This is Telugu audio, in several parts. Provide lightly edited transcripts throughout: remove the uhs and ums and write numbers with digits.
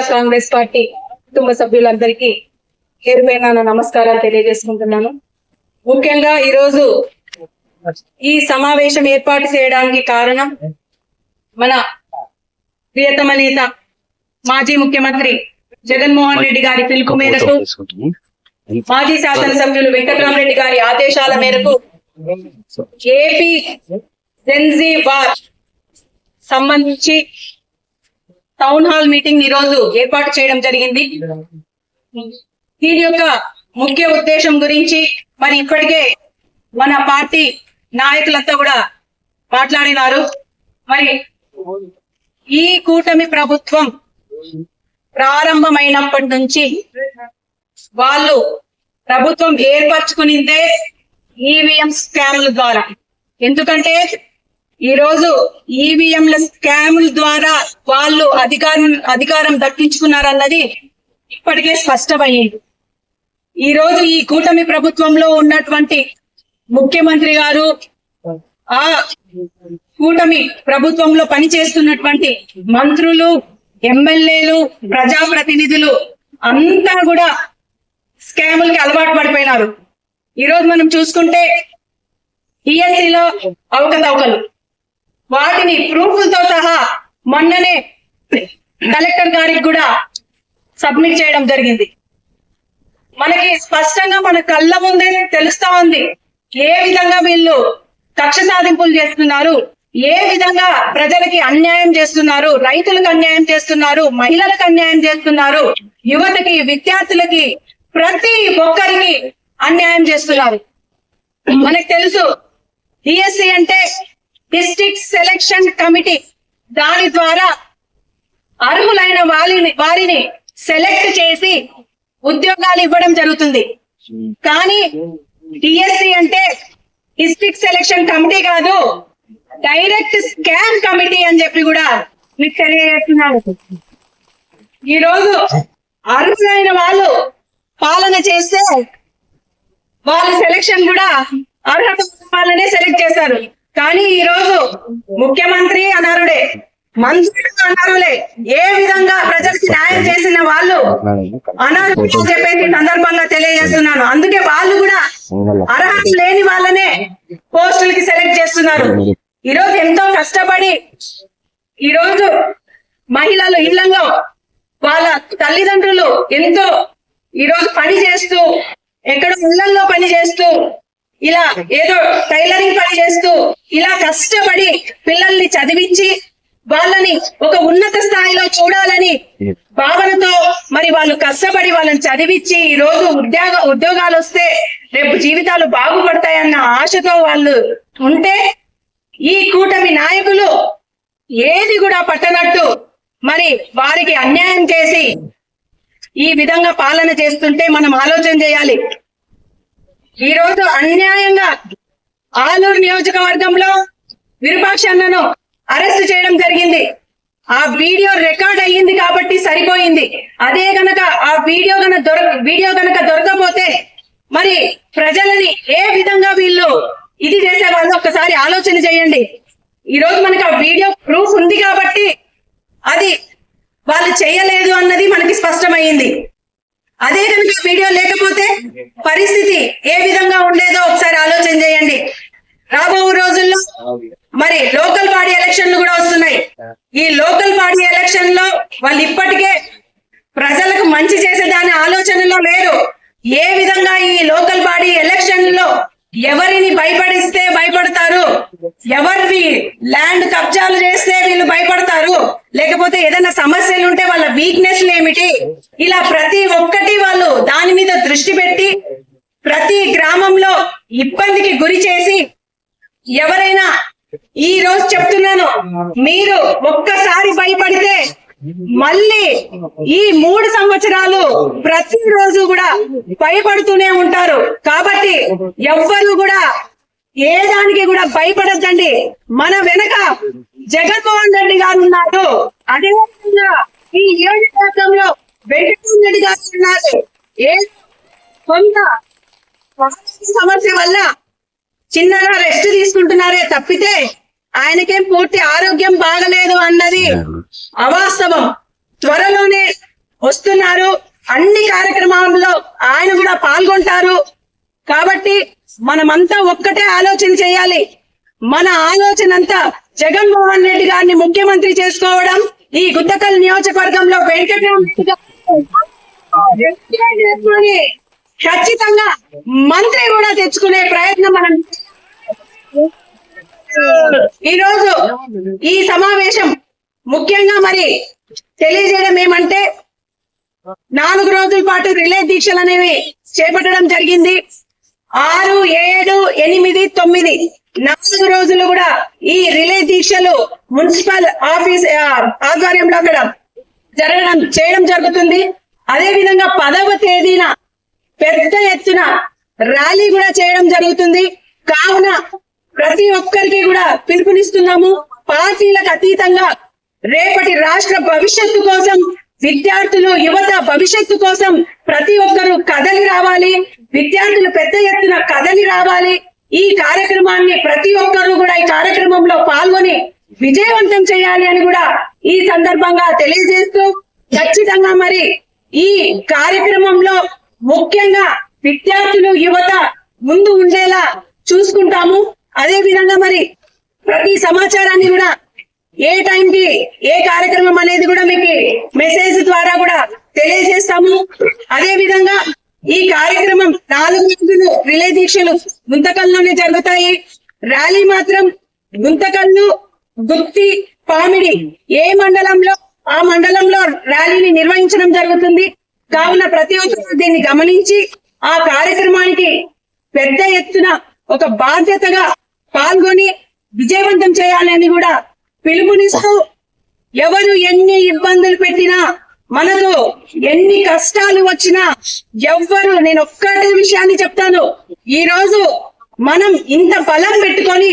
కాంగ్రెస్ పార్టీ కుటుంబ సభ్యులందరికీ పేరుపైన నమస్కారాలు తెలియజేసుకుంటున్నాను. ముఖ్యంగా ఈరోజు ఈ సమావేశం ఏర్పాటు చేయడానికి కారణం మన ప్రియతమ నేత మాజీ ముఖ్యమంత్రి జగన్మోహన్ రెడ్డి గారి పిలుపు మేరకు, మాజీ శాసనసభ్యులు వెంకటరామరెడ్డి గారి ఆదేశాల మేరకు ఏపీ జెన్జీ వార్ సంబంధించి టౌన్ హాల్ మీటింగ్ ఈ రోజు ఏర్పాటు చేయడం జరిగింది. దీని యొక్క ముఖ్య ఉద్దేశం గురించి మరి ఇప్పటికే మన పార్టీ నాయకులంతా కూడా మాట్లాడినారు. మరి ఈ కూటమి ప్రభుత్వం ప్రారంభమైనప్పటి నుంచి వాళ్ళు ప్రభుత్వం ఏర్పరచుకునిందే ఈవీఎం స్కామ్ల ద్వారా. ఎందుకంటే ఈ రోజు ఈవీఎంల స్కాముల ద్వారా వాళ్ళు అధికారం దక్కించుకున్నారన్నది ఇప్పటికే స్పష్టమయ్యింది. ఈ రోజు ఈ కూటమి ప్రభుత్వంలో ఉన్నటువంటి ముఖ్యమంత్రి గారు, ఆ కూటమి ప్రభుత్వంలో పనిచేస్తున్నటువంటి మంత్రులు, ఎమ్మెల్యేలు, ప్రజాప్రతినిధులు అంతా కూడా స్కాములకి అలవాటు పడిపోయినారు. ఈ రోజు మనం చూసుకుంటే టిఎస్సిలో అవకతవకలు, వాటిని ప్రూఫ్లతో సహా మొన్ననే కలెక్టర్ గారికి కూడా సబ్మిట్ చేయడం జరిగింది. మనకి స్పష్టంగా మన కళ్ళ ముందే తెలుస్తా ఉంది ఏ విధంగా వీళ్ళు కక్ష సాధింపులు చేస్తున్నారు, ఏ విధంగా ప్రజలకి అన్యాయం చేస్తున్నారు, రైతులకు అన్యాయం చేస్తున్నారు, మహిళలకు అన్యాయం చేస్తున్నారు, యువతకి, విద్యార్థులకి, ప్రతి ఒక్కరికి అన్యాయం చేస్తున్నారు. మనకు తెలుసు డిఎస్సి అంటే డిస్ట్రిక్ట్ సెలక్షన్ కమిటీ, దాని ద్వారా అర్హులైన వారిని సెలెక్ట్ చేసి ఉద్యోగాలు ఇవ్వడం జరుగుతుంది. కానీ డిఎస్సి అంటే డిస్ట్రిక్ట్ సెలక్షన్ కమిటీ కాదు, డైరెక్ట్ స్కామ్ కమిటీ అని చెప్పి కూడా మీకు తెలియజేస్తున్నారు. ఈ రోజు అర్హులైన వాళ్ళు పాలన చేస్తే వాళ్ళ సెలక్షన్ కూడా అర్హత వాళ్ళనే సెలెక్ట్ చేశారు. కానీ ఈ రోజు ముఖ్యమంత్రి అనర్హుడే, మంత్రులు అనర్హులే, ఏ విధంగా ప్రజలకు న్యాయం చేసిన వాళ్ళు అనర్హులు చెప్పేసి సందర్భంగా తెలియజేస్తున్నాను. అందుకే వాళ్ళు కూడా అర్హత లేని వాళ్ళనే పోస్టులకి సెలెక్ట్ చేస్తున్నారు. ఈ రోజు ఎంతో కష్టపడి ఈ రోజు మహిళలు ఇళ్లలో వాళ్ళ తల్లిదండ్రులు ఎంతో ఈ రోజు పని చేస్తూ, ఎక్కడో ఇళ్లలో పని చేస్తూ, ఇలా ఏదో టైలరింగ్ పని చేస్తూ ఇలా కష్టపడి పిల్లల్ని చదివించి వాళ్ళని ఒక ఉన్నత స్థాయిలో చూడాలని భావనతో మరి వాళ్ళు కష్టపడి వాళ్ళని చదివించి ఈ రోజు ఉద్యోగాలు వస్తే రేపు జీవితాలు బాగుపడతాయన్న ఆశతో వాళ్ళు ఉంటే, ఈ కూటమి నాయకులు ఏది కూడా పట్టనట్టు మరి వారికి అన్యాయం చేసి ఈ విధంగా పాలన చేస్తుంటే మనం ఆలోచన చేయాలి. ఈ రోజు అన్యాయంగా ఆలూరు నియోజకవర్గంలో విరూపాక్షన్నను అరెస్ట్ చేయడం జరిగింది. ఆ వీడియో రికార్డ్ అయ్యింది కాబట్టి సరిపోయింది. అదే గనక ఆ వీడియో గనక దొరకపోతే మరి ప్రజలని ఏ విధంగా వీళ్ళు ఇది చేసే వాళ్ళు ఒక్కసారి ఆలోచన చేయండి. ఈ రోజు మనకి ఆ వీడియో ప్రూఫ్ ఉంది కాబట్టి అది వాళ్ళు చేయలేదు అన్నది మనకి స్పష్టమైంది. అదే కనుక వీడియో లేకపోతే పరిస్థితి ఏ విధంగా ఉండేదో ఒకసారి ఆలోచన చేయండి. రాబో రోజుల్లో మరి లోకల్ బాడీ ఎలక్షన్లు కూడా వస్తున్నాయి. ఈ లోకల్ బాడీ ఎలక్షన్ లో వాళ్ళు ఇప్పటికే ప్రజలకు మంచి చేసేదాని ఆలోచనలో లేరు. ఏ విధంగా ఈ లోకల్ బాడీ ఎలక్షన్ లో ఎవరిని భయపడిస్తే భయపడతారు, ఎవరిని ల్యాండ్ కబ్జాలు చేస్తే వీళ్ళు భయపడతారు, లేకపోతే ఏదైనా సమస్యలు ఉంటే వాళ్ళ వీక్నెస్ ఏమిటి, ఇలా ప్రతి ఒక్కటి వాళ్ళు దాని మీద దృష్టి పెట్టి ప్రతి గ్రామంలో ఇబ్బందికి గురి చేసి ఎవరైనా, ఈ రోజు చెప్తున్నాను, మీరు ఒక్కసారి భయపడితే మళ్ళీ ఈ 3 సంవత్సరాలు ప్రతిరోజు కూడా భయపడుతూనే ఉంటారు. కాబట్టి ఎవ్వరు కూడా ఏ దానికి కూడా భయపడద్దండి. మన వెనక జగన్మోహన్ రెడ్డి గారు ఉన్నారు. అదే విధంగా ఈ నియోజకవర్గంలో వెంకటరామరెడ్డి గారు ఉన్నారు. ఏ కొంత సమస్య వల్ల చిన్నగా రెస్ట్ తీసుకుంటున్నారే తప్పితే ఆయనకేం పూర్తి ఆరోగ్యం బాగలేదు అన్నది అవాస్తవం. త్వరలోనే వస్తున్నారు, అన్ని కార్యక్రమాల్లో ఆయన కూడా పాల్గొంటారు. కాబట్టి మనమంతా ఒక్కటే ఆలోచన చేయాలి. మన ఆలోచన అంతా జగన్మోహన్ రెడ్డి గారిని ముఖ్యమంత్రి చేసుకోవడం, ఈ గుంతకల్ నియోజకవర్గంలో వెంకటరామరెడ్డి ఖచ్చితంగా మంత్రి కూడా తెచ్చుకునే ప్రయత్నం మనం ఈరోజు ఈ సమావేశం ముఖ్యంగా మరి తెలియజేయడం ఏమంటే 4 రోజుల పాటు రిలే దీక్షలు అనేవి చేపట్టడం జరిగింది. 6, 7, 8, 9 4 రోజులు కూడా ఈ రిలే దీక్షలు మున్సిపల్ ఆఫీస్ ఆధ్వర్యంలో అక్కడ చేయడం జరుగుతుంది. అదే విధంగా 10వ తేదీన పెద్ద ఎత్తున ర్యాలీ కూడా చేయడం జరుగుతుంది. కావున ప్రతి ఒక్కరికి కూడా పిలుపునిస్తున్నాము. పార్టీలకు అతీతంగా రేపటి రాష్ట్ర భవిష్యత్తు కోసం, విద్యార్థులు యువత భవిష్యత్తు కోసం ప్రతి ఒక్కరూ కదలి రావాలి. విద్యార్థులు పెద్ద ఎత్తున కదలి రావాలి. ఈ కార్యక్రమాన్ని ప్రతి ఒక్కరూ కూడా ఈ కార్యక్రమంలో పాల్గొని విజయవంతం చేయాలి అని కూడా ఈ సందర్భంగా తెలియజేస్తూ, ఖచ్చితంగా మరి ఈ కార్యక్రమంలో ముఖ్యంగా విద్యార్థులు యువత ముందు ఉండేలా చూసుకుంటాము. అదే విధంగా మరి ప్రతి సమాచారాన్ని కూడా ఏ టైంకి ఏ కార్యక్రమం అనేది కూడా మీకు మెసేజ్ ద్వారా కూడా తెలియజేస్తాము. అదే విధంగా ఈ కార్యక్రమం 4 రోజులు రిలే దీక్షలు గుంతకల్లోనే జరుగుతాయి. ర్యాలీ మాత్రం గుంతకల్లు, గుత్తి, పామిడి ఏ మండలంలో ఆ మండలంలో ర్యాలీని నిర్వహించడం జరుగుతుంది. కావున ప్రతి ఒక్కరు దీన్ని గమనించి ఆ కార్యక్రమానికి పెద్ద ఎత్తున ఒక బాధ్యతగా పాల్గొని విజయవంతం చేయాలని కూడా పిలుపునిస్తూ, ఎవరు ఎన్ని ఇబ్బందులు పెట్టినా, మనకు ఎన్ని కష్టాలు వచ్చినా ఎవ్వరు, నేను ఒక్కటే విషయాన్ని చెప్తాను, ఈ రోజు మనం ఇంత బలం పెట్టుకొని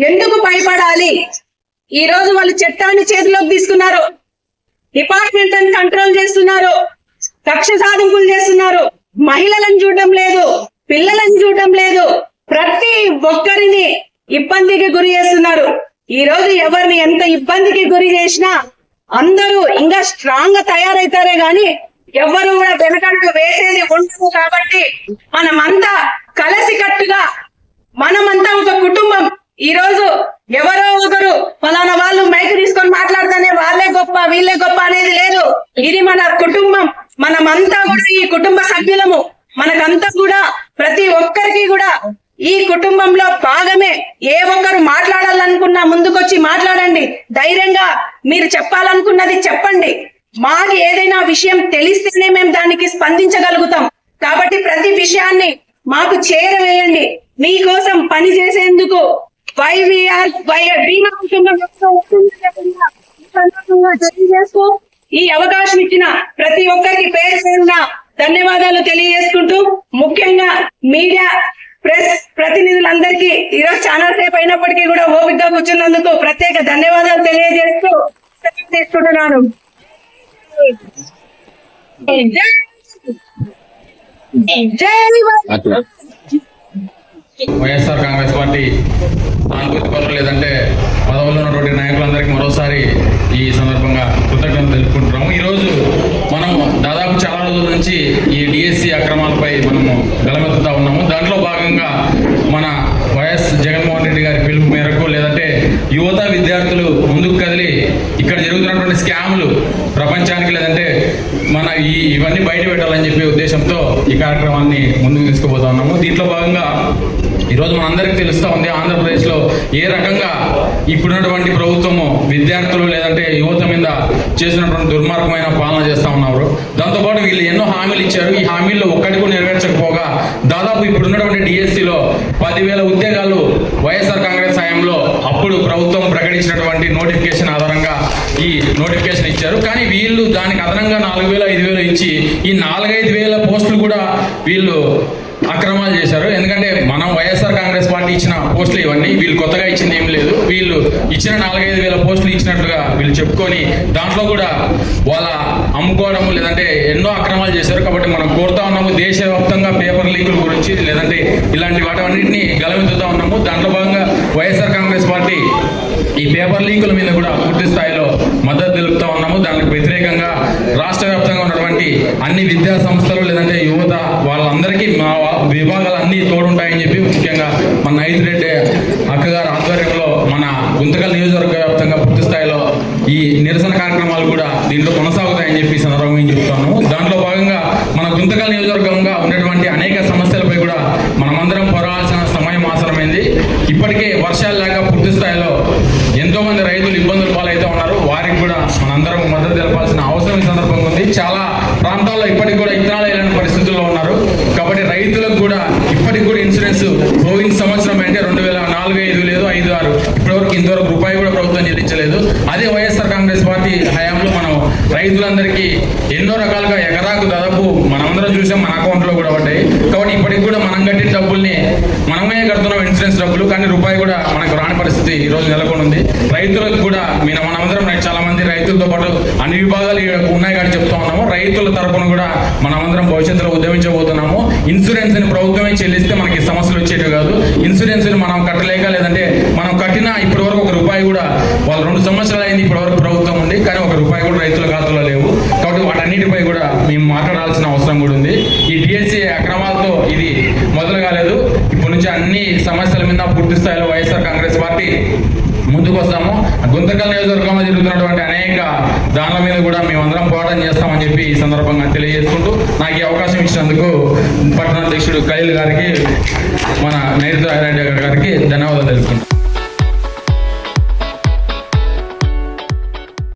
ఎందుకు భయపడాలి? ఈ రోజు వాళ్ళు చట్టాన్ని చేతిలోకి తీసుకున్నారు, డిపార్ట్మెంట్ అని కంట్రోల్ చేస్తున్నారు, కక్ష సాధింపులు చేస్తున్నారు, మహిళలను చూడడం లేదు, పిల్లలను చూడడం లేదు, ప్రతి ఒక్కరిని ఇబ్బందికి గురి చేస్తున్నారు. ఈ రోజు ఎవరిని ఎంత ఇబ్బందికి గురి చేసినా అందరూ ఇంకా స్ట్రాంగ్ గా తయారైతారే గాని ఎవరు కూడా వెనకడుగు వేసేది ఉండదు. కాబట్టి మనమంతా కలిసికట్టుగా, మనమంతా ఒక కుటుంబం. ఈ రోజు ఎవరో ఒకరు ఫలానా వాళ్ళు మైక్ తీసుకొని మాట్లాడితేనే వాళ్ళే గొప్ప వీళ్ళే గొప్ప అనేది లేదు. ఇది మన కుటుంబం, మనమంతా కూడా ఈ కుటుంబ సభ్యులము. మనకంతా కూడా ప్రతి ఒక్కరికి కూడా ఈ కుటుంబంలో భాగమే. ఏ ఒక్కరు మాట్లాడాలనుకున్నా ముందుకొచ్చి మాట్లాడండి, ధైర్యంగా మీరు చెప్పాలనుకున్నది చెప్పండి. మాకు ఏదైనా విషయం తెలిస్తేనే మేము దానికి స్పందించగలుగుతాం. కాబట్టి ప్రతి విషయాన్ని మాకు చేరవేయండి. మీకోసం పని చేసేందుకు తెలియజేస్తూ ఈ అవకాశం ఇచ్చిన ప్రతి ఒక్కరికి పేరు పేరున ధన్యవాదాలు తెలియజేసుకుంటూ, ముఖ్యంగా మీడియా ప్రెస్ ప్రతినిధులందరికీ ఈరోజు చాలా సేపు అయినప్పటికీ కూడా ఓపికగా కూర్చున్నందుకు ప్రత్యేక ధన్యవాదాలు తెలియజేస్తూ తీసుకుంటున్నాను. వైఎస్ఆర్ కాంగ్రెస్ పార్టీ సానుభూతి పరులు లేదంటే పదవుల్లో ఉన్నటువంటి నాయకులందరికీ మరోసారి ఈ సందర్భంగా కృతజ్ఞతలు తెలుపుకుంటున్నాము. ఈరోజు మనం దాదాపు చాలా రోజుల నుంచి ఈ డిఎస్సి అక్రమాలపై మనము గలమెత్తుతా ఉన్నాము. దాంట్లో భాగంగా మన వైఎస్ జగన్మోహన్ రెడ్డి గారి పిలుపు మేరకు లేదంటే యువత విద్యార్థులు ముందుకు కదిలి ఇక్కడ జరుగుతున్నటువంటి స్కాములు ప్రపంచానికి లేదంటే మన ఇవన్నీ బయట పెట్టాలని చెప్పే ఉద్దేశంతో ఈ కార్యక్రమాన్ని ముందుకు తీసుకుపోతా ఉన్నాము. దీంట్లో భాగంగా ఈరోజు మనందరికీ తెలుస్తూ ఉంది, ఆంధ్రప్రదేశ్లో ఏ రకంగా ఇప్పుడున్నటువంటి ప్రభుత్వము విద్యార్థులు లేదంటే యువత మీద చేసినటువంటి దుర్మార్గమైన పాలన చేస్తూ ఉన్నారు. దాంతోపాటు వీళ్ళు ఎన్నో హామీలు ఇచ్చారు. ఈ హామీల్లో ఒక్కటి కూడా నెరవేర్చకపోగా దాదాపు ఇప్పుడున్నటువంటి డిఎస్సిలో 10,000 ఉద్యోగాలు వైఎస్ఆర్ కాంగ్రెస్ హయాంలో అప్పుడు ప్రభుత్వం ప్రకటించినటువంటి నోటిఫికేషన్ ఆధారంగా ఈ నోటిఫికేషన్ ఇచ్చారు. కానీ వీళ్ళు దానికి అదనంగా 4,000 5,000 ఇచ్చి ఈ 4-5 వేల పోస్టులు కూడా వీళ్ళు అక్రమాలు చేశారు. ఎందుకంటే మనం వైఎస్ఆర్ కాంగ్రెస్ పార్టీ ఇచ్చిన పోస్టులు ఇవన్నీ, వీళ్ళు కొత్తగా ఇచ్చింది ఏం లేదు. వీళ్ళు ఇచ్చిన 4-5 వేల పోస్టులు ఇచ్చినట్లుగా వీళ్ళు చెప్పుకొని దాంట్లో కూడా వాళ్ళ అమ్ముకోవడం లేదంటే ఎన్నో అక్రమాలు చేశారు. కాబట్టి మనం కోరుతా ఉన్నాము దేశవ్యాప్తంగా పేపర్ లీకుల గురించి లేదంటే ఇలాంటి వాటన్నింటినీ గలమెత్తుతా ఉన్నాము. దాంట్లో భాగంగా వైఎస్ఆర్ కాంగ్రెస్ పార్టీ ఈ పేపర్ లీకుల మీద కూడా పూర్తి స్థాయిలో మద్దతు తెలుపుతా ఉన్నాము. దానికి వ్యతిరేకంగా రాష్ట్ర వ్యాప్తంగా ఉన్నటువంటి అన్ని విద్యా సంస్థలు లేదంటే యువత వాళ్ళందరికీ మా విభాగాలు అన్ని తోడుంటాయని చెప్పి ముఖ్యంగా మన నైతిరెడ్డి అక్కగారి ఆధ్వర్యంలో మన గుంతకల్ నియోజకవర్గ వ్యాప్తంగా పూర్తి స్థాయిలో ఈ నిరసన కార్యక్రమాలు కూడా దీంట్లో కొనసాగుతాయని చెప్పి ఈ సందర్భంగా చెప్తాను. దాంట్లో భాగంగా మన గుంతకల్ నియోజకవర్గంగా ఉన్నటువంటి అనేక సమస్యలపై కూడా మనమందరం పోరాడాల్సిన సమయం ఆసనమైంది. ఇప్పటికే వర్షాలు లేక పూర్తి స్థాయిలో ఎంతో మంది రైతులు ఇబ్బందులు పాలైతే ఉన్నారు. వారికి కూడా మనందరం మద్దతు తెలపాల్సిన అవసరం ఈ సందర్భంగా ఉంది. చాలా ప్రాంతాల్లో ఇప్పటికి కూడా ఇత్తనాలు వేయలేని పరిస్థితుల్లో ఉన్నారు. కాబట్టి రైతులకు కూడా ఇప్పటికి కూడా ఇన్సూరెన్స్ పోయిన సంవత్సరం అంటే 2004-5 లేదు 5-6 ఇప్పటివరకు ఇంతవరకు రూపాయి కూడా ప్రభుత్వం చెల్లించలేదు. అదే వైఎస్ఆర్ కాంగ్రెస్ పార్టీ హయాంలో మనం రైతులందరికీ ఎన్నో రకాలుగా ఎకరాకు దాదాపు మనమందరం చూసాం, మన అకౌంట్లో కూడా పడ్డాయి. కాబట్టి ఇప్పటికి కూడా మనం కట్టిన డబ్బుల్ని మనమే కడుతున్నాం ఇన్సూరెన్స్ డబ్బులు, కానీ రూపాయి కూడా మనకు రాని పరిస్థితి ఈ రోజు నెలకొని ఉంది. రైతులకు కూడా మనమందరం చాలా మంది రైతులతో పాటు అన్ని విభాగాలు ఉన్నాయి కానీ చెప్తా ఉన్నాము. రైతుల తరపున కూడా మనమందరం భవిష్యత్తులో ఉద్యమించబోతున్నాము. ఇన్సూరెన్స్ ని ప్రభుత్వమే చెల్లిస్తే మనకి సమస్యలు వచ్చేవి కాదు. ఇన్సూరెన్స్ మనం కట్టలేక లేదంటే మనం కట్టినా ఇప్పటి వరకు 1 రూపాయి కూడా వాళ్ళు 2 సంవత్సరాలు అయింది ఇప్పటి వరకు ప్రభుత్వం ఉంది, కానీ 1 రూపాయి కూడా రైతుల ఖాతాలో లేవు. కాబట్టి వాటన్నిటిపై కూడా మేము మాట్లాడాల్సిన అవసరం కూడా ఉంది. ఈ డిఎస్సి అక్రమాలతో ఇది మొదలు కాలేదు. ఇప్పటి నుంచి అన్ని సమస్యల మీద పూర్తి స్థాయిలో వైఎస్ఆర్ కాంగ్రెస్ పార్టీ ముందుకు వస్తాము. గుంతకల్ నియోజకవర్గంలో జరుగుతున్నటువంటి అనేక దానిల మీద కూడా మేమందరం పోరాటం చేస్తామని చెప్పి ఈ సందర్భంగా తెలియజేసుకుంటూ నాకు ఈ అవకాశం ఇచ్చినందుకు పట్టణాధ్యక్షుడు ఖలీల్ గారికి మన నైతిరెడ్డి గారికి ధన్యవాదాలు తెలుపుకుంటాం.